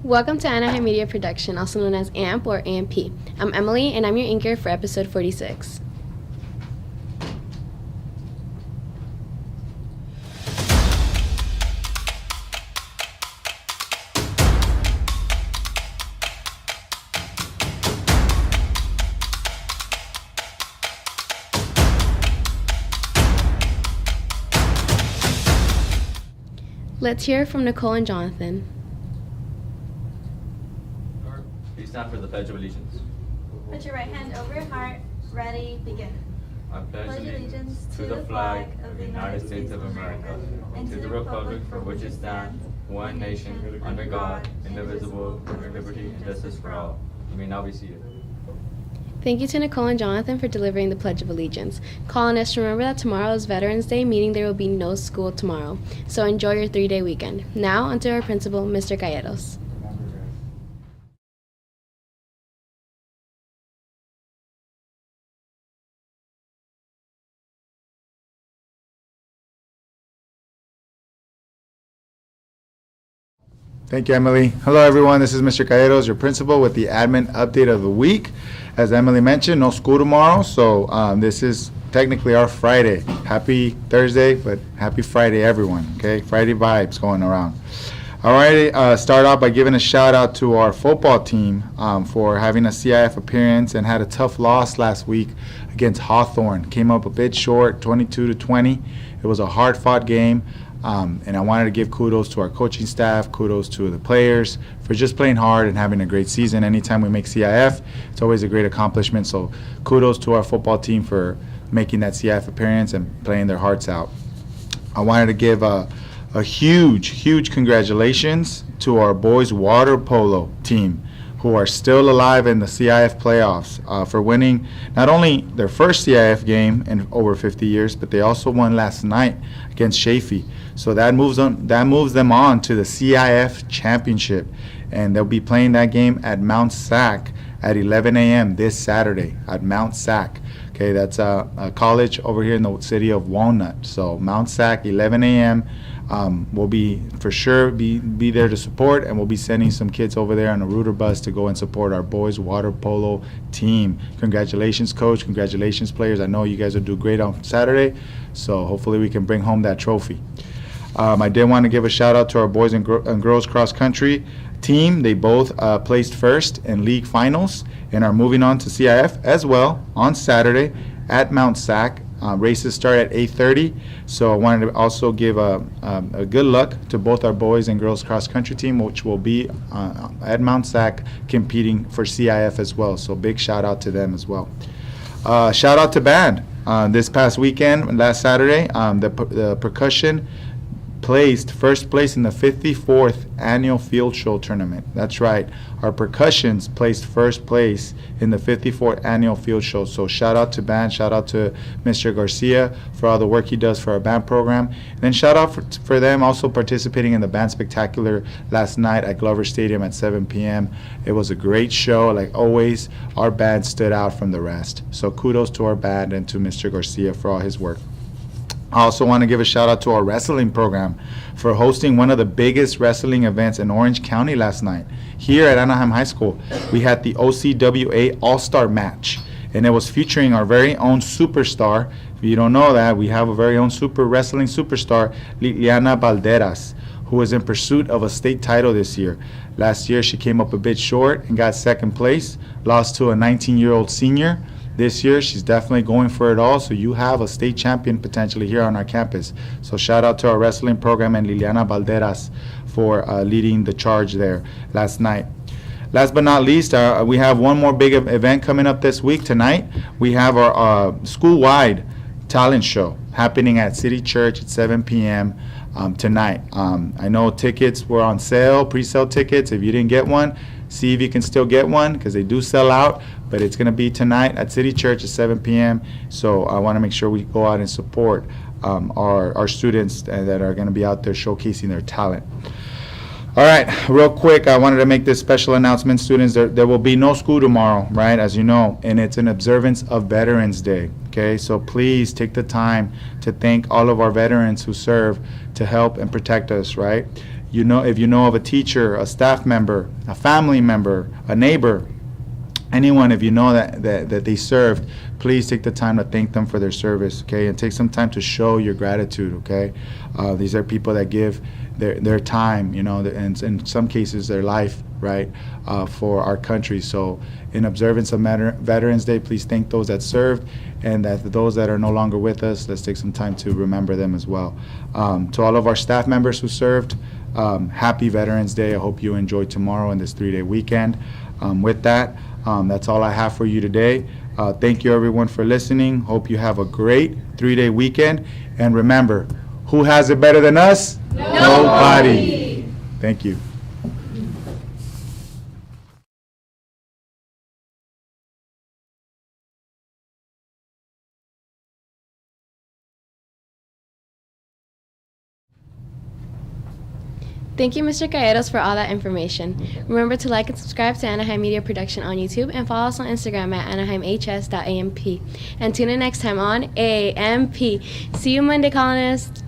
Welcome to Anaheim Media Production, also known as AMP or AMP. I'm Emily, and I'm your anchor for episode 46. Let's hear from Nicole and Jonathan. Please stand for the Pledge of Allegiance. Put your right hand over your heart. Ready, begin. I pledge allegiance to the flag of the United States of America and to the republic for which it stands, one nation, under God, indivisible, with liberty and justice for all. You may now be seated. Thank you to Nicole and Jonathan for delivering the Pledge of Allegiance. Calling us to remember that tomorrow is Veterans Day, meaning there will be no school tomorrow. So enjoy your 3-day weekend. Now, onto our principal, Mr. Calleros. Thank you, Emily. Hello, everyone. This is Mr. Calleros, your principal, with the admin update of the week. As Emily mentioned, no school tomorrow, so this is technically our Friday. Happy Thursday, but happy Friday, everyone. Okay, Friday vibes going around. All right, start off by giving a shout out to our football team for having a CIF appearance and had a tough loss last week against Hawthorne. Came up a bit short, 22-20. It was a hard-fought game. And I wanted to give kudos to our coaching staff, kudos to the players for just playing hard and having a great season. Anytime we make CIF, it's always a great accomplishment. So kudos to our football team for making that CIF appearance and playing their hearts out. I wanted to give a huge congratulations to our boys water polo team, who are still alive in the CIF playoffs for winning not only their first CIF game in over 50 years, but they also won last night against Chaffee. So that moves them on to the CIF championship, and they'll be playing that game at Mount Sac at 11 a.m. this Saturday at Mount Sac. Okay, that's a college over here in the city of Walnut. So Mount Sac, 11 a.m. We'll be for sure be there to support, and we'll be sending some kids over there on a Rooter bus to go and support our boys water polo team. Congratulations, coach. Congratulations, players. I know you guys will do great on Saturday, so hopefully we can bring home that trophy. I did want to give a shout out to our boys and girls cross country team. They both placed first in league finals and are moving on to CIF as well on Saturday at Mount Sac. Races start at 8:30, so I wanted to also give a good luck to both our boys and girls cross country team, which will be at Mount Sac competing for CIF as well. So big shout out to them as well. Shout out to band. This past weekend, last Saturday, the percussion placed first place in the 54th annual field show tournament. That's right, our percussions placed first place in the 54th annual field show. So shout out to band, shout out to Mr. Garcia for all the work he does for our band program, and then shout out for them also participating in the band spectacular last night at Glover Stadium at 7 p.m. It was a great show. Like always, our band stood out from the rest. So kudos to our band and to Mr. Garcia for all his work. I also want to give a shout out to our wrestling program for hosting one of the biggest wrestling events in Orange County last night. Here at Anaheim High School, we had the OCWA All-Star match, and it was featuring our very own superstar. If you don't know that, we have a very own wrestling superstar, Liliana Valderas, who is in pursuit of a state title this year. Last year, she came up a bit short and got second place, lost to a 19-year-old senior. This year, she's definitely going for it all, so you have a state champion potentially here on our campus. So shout out to our wrestling program and Liliana Valderas for leading the charge there last night. Last but not least, we have one more big event coming up this week. Tonight, we have our school-wide talent show happening at City Church at 7 p.m. Tonight. I know tickets were on sale, pre-sale tickets. If you didn't get one, see if you can still get one, because they do sell out. But it's going to be tonight at City Church at 7 p.m. So I want to make sure we go out and support our students that are going to be out there showcasing their talent. All right, real quick, I wanted to make this special announcement, students. There will be no school tomorrow, right, as you know, and it's an observance of Veterans Day, okay? So please take the time to thank all of our veterans who serve to help and protect us, right? if you know of a teacher, a staff member, a family member, a neighbor, anyone, if you know that they served, please take the time to thank them for their service, okay? And take some time to show your gratitude, okay? These are people that give their time, and in some cases their life, right, for our country. So in observance of Veterans Day, please thank those that served, and that those that are no longer with us, let's take some time to remember them as well. To all of our staff members who served, happy Veterans Day. I hope you enjoy tomorrow and this 3-day weekend. With that, that's all I have for you today. Thank you everyone for listening. Hope you have a great 3-day weekend. And remember, who has it better than us? Nobody. Thank you. Thank you, Mr. Calleros, for all that information. Remember to like and subscribe to Anaheim Media Production on YouTube and follow us on Instagram at anaheimhs.amp. And tune in next time on AMP. See you Monday, colonists.